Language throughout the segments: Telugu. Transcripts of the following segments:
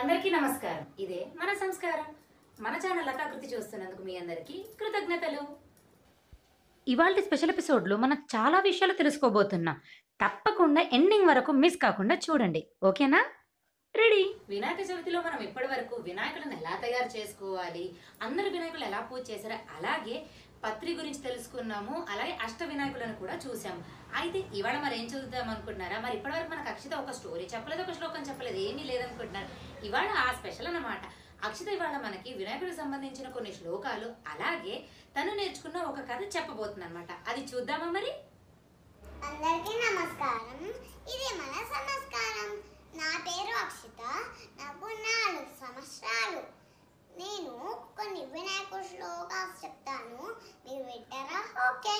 అందరికీ నమస్కారం. ఇదే మన సంస్కారం. మన ఛానల్ లతాకృతి చూస్తున్నందుకు మీ అందరికీ కృతజ్ఞతలు. ఇవాల్టి స్పెషల్ ఎపిసోడ్లో మనం చాలా విషయాలు తెలుసుకోబోతున్నాం. తప్పకుండా ఎండింగ్ వరకు మిస్ కాకుండా చూడండి. ఓకేనా? రెడీ? వినాయక చవితిలో మనం ఇప్పటి వరకు వినాయకులను ఎలా తయారు చేసుకోవాలి, అందరు వినాయకులు ఎలా పూజ చేశారో, అలాగే పత్రి గురించి తెలుసుకున్నాము, అలాగే అష్ట వినాయకులను కూడా చూసాము. అయితే ఇవాళ మరి ఏం చదువుతాం అనుకుంటున్నారా? మరి ఇప్పటివరకు మనకు అక్షిత ఒక స్టోరీ చెప్పలేదు, ఒక శ్లోకం చెప్పలేదు, ఏమీ లేదనుకుంటున్నారు. ఇవాళ ఆ స్పెషల్ అన్నమాట. అక్షిత ఇవాళ మనకి వినాయకుడికి సంబంధించిన కొన్ని శ్లోకాలు, అలాగే తను నేర్చుకున్న ఒక కథ చెప్పబోతుంది అనమాట. అది చూద్దామా మరి? అందరికీ నమస్కారం. ఇది మన సంస్కారం. నా పేరు అక్షిత. నాకు 4 సంవత్సరాలు. నేను కొన్ని వినాయక శ్లోకాలు చెప్తాను, మీరు వింటారా? ఓకే.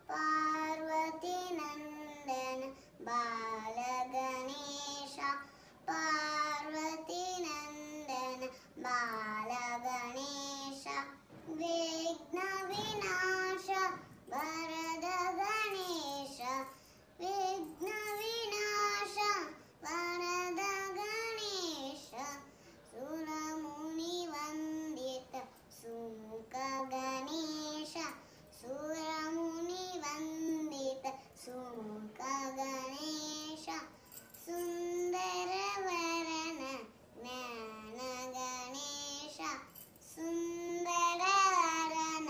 పార్వతీ నందన బాల గణేశ, పార్వతీ నందన బాల గణేశ, విఘ్న వినాశ వరద గణేశ, విఘ్న వినాశ వరద గణేశ, సురముని వందిత సుముఖ గణేశ, సురముని వందిత సుముఖ గణేశ, సుందర వరణ జ్ఞాన గణేశ, సుందర వరణ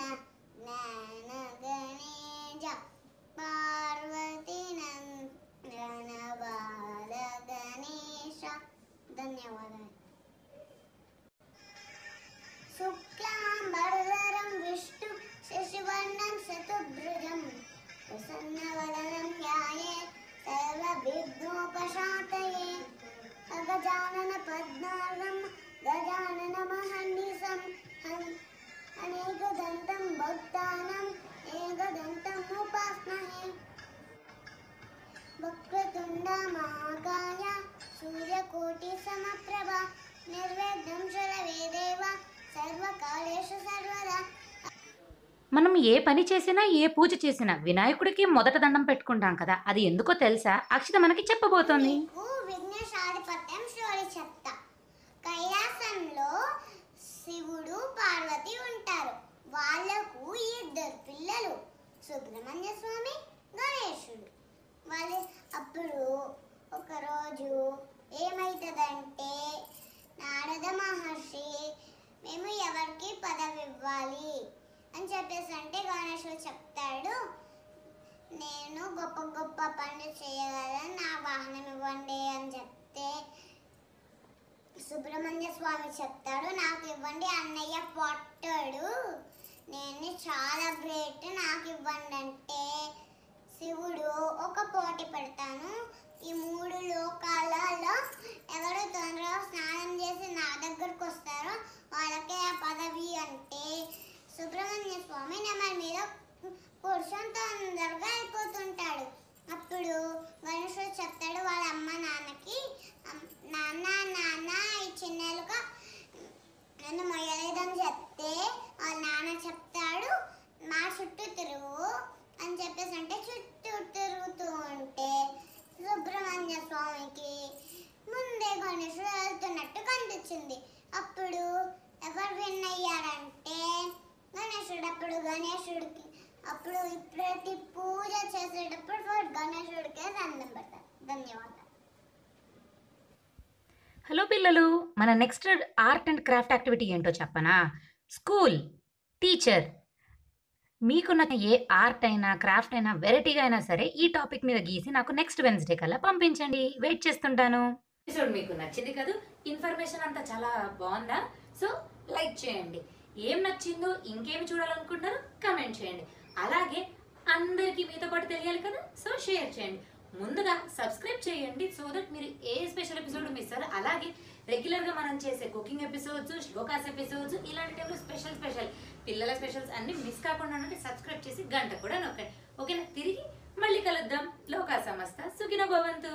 జ్ఞాన గణేశ, పార్వతీ నందన బాల గణేశ. ధన్యవాదాలు. శుక్లాంబరధరం విష్ణు శశివర్ణం చతుర్భుజం, ప్రసన్నవదనం ధ్యాయేత్ సర్వవిఘ్నోపశాంతయే, అగజానన పద్మార్గం గజానన మహర్నిశం, అనేకదంతం భక్తానాం ఏకదంతం ఉపాస్మహే, వక్రతుండ మహాకాయ సూర్యకోటి సమప్రభ, నిర్విఘ్నం చరవే దేవ సర్వకాలేషు సర్వదా. మనం ఏ పని చేసినా, ఏ పూజ చేసినా వినాయకుడికి మొదట దండం పెట్టుకుంటాం కదా. అది ఎందుకో తెలుసా? అక్షిత మనకి చెప్పబోతోంది. విఘ్నేశాధిపత్యం స్టోరీ చెప్తా. కైలాసంలో శివుడు పార్వతి ఉంటారు. వాళ్ళకు 2 పిల్లలు, సుబ్రహ్మణ్య స్వామి, గణేశుడు. వాళ్ళు అప్పుడు ఒకరోజు ఏమైతుందంటే, నారద మహర్షి మేము ఎవరికి పదవి ఇవ్వాలి అని చెప్పేసి అంటే, గణేశుడు చెప్తాడు, నేను గొప్ప గొప్ప పనులు చేయగలను, నా వాహనం ఇవ్వండి అని చెప్తే, సుబ్రహ్మణ్య స్వామి చెప్తాడు, నాకు ఇవ్వండి, అన్నయ్య పొట్టాడు, నేను చాలా గ్రేట్, నాకు ఇవ్వండి అంటే, శివుడు ఒక పోటీ పెడతాను, ఈ 3 లోకాలలో ఎవరు తొందరగా స్నానం చేసి నా దగ్గరకు వస్తారో వాళ్ళకే ఆ పదవి అంటే, సుబ్రహ్మణ్య స్వామి నెమలి మీద కూర్చొని తొందరగా అయిపోతుంటాడు. అప్పుడు గణేశుడు చెప్తాడు వాళ్ళ అమ్మ నాన్నకి, నాన్న నాన్న ఈ చిన్నెలుక నన్ను మొయ్యలేదని చెప్తే, వాళ్ళ నాన్న చెప్తాడు మా చుట్టూ తిరుగు అని చెప్పేసి అంటే, చుట్టూ తిరుగుతూ ఉంటే సుబ్రహ్మణ్య స్వామికి ముందే గణేశుడు వెళ్తున్నట్టు కనిపించింది. అప్పుడు ఎవరు విన్ అయ్యారంటే గణేశుడు. అప్పుడు ప్రతి పూజ చేసేటప్పుడు గణేశుడికే దండం పెడతారు. ధన్యవాదాలు. హలో పిల్లలు, మన next art and craft activity ఏంటో చెప్పనా? స్కూల్ టీచర్ మీకు నాకు ఏ ఆర్ట్ అయినా క్రాఫ్ట్ అయినా వెరైటీగా అయినా సరే ఈ టాపిక్ మీద గీసి నాకు నెక్స్ట్ వెన్స్డే కల్లా పంపించండి. వెయిట్ చేస్తుంటాను. ఎపిసోడ్ మీకు నచ్చింది కదా? ఇన్ఫర్మేషన్ అంతా చాలా బాగుందా? సో లైక్ చేయండి. ఏం నచ్చిందో, ఇంకేమి చూడాలనుకుంటున్నారో కమెంట్ చేయండి. అలాగే అందరికీ మీతో పాటు తెలియాలి కదా, సో షేర్ చేయండి. ముందుగా సబ్స్క్రైబ్ చేయండి, సో దట్ మీరు ఏ స్పెషల్ ఎపిసోడ్ మిస్ అవ్వరు. అలాగే రెగ్యులర్గా మనం చేసే కుకింగ్ ఎపిసోడ్స్, శ్లోకాస్ ఎపిసోడ్స్, ఇలాంటి టైంలో స్పెషల్ పిల్లల స్పెషల్స్ అన్ని మిస్ కాకుండా ఉంటే సబ్స్క్రైబ్ చేసి గంట కూడా నొక్కండి. ఓకేనా? తిరిగి మళ్ళీ కలుద్దాం. లోకా సమస్త సుఖినో భవంతు.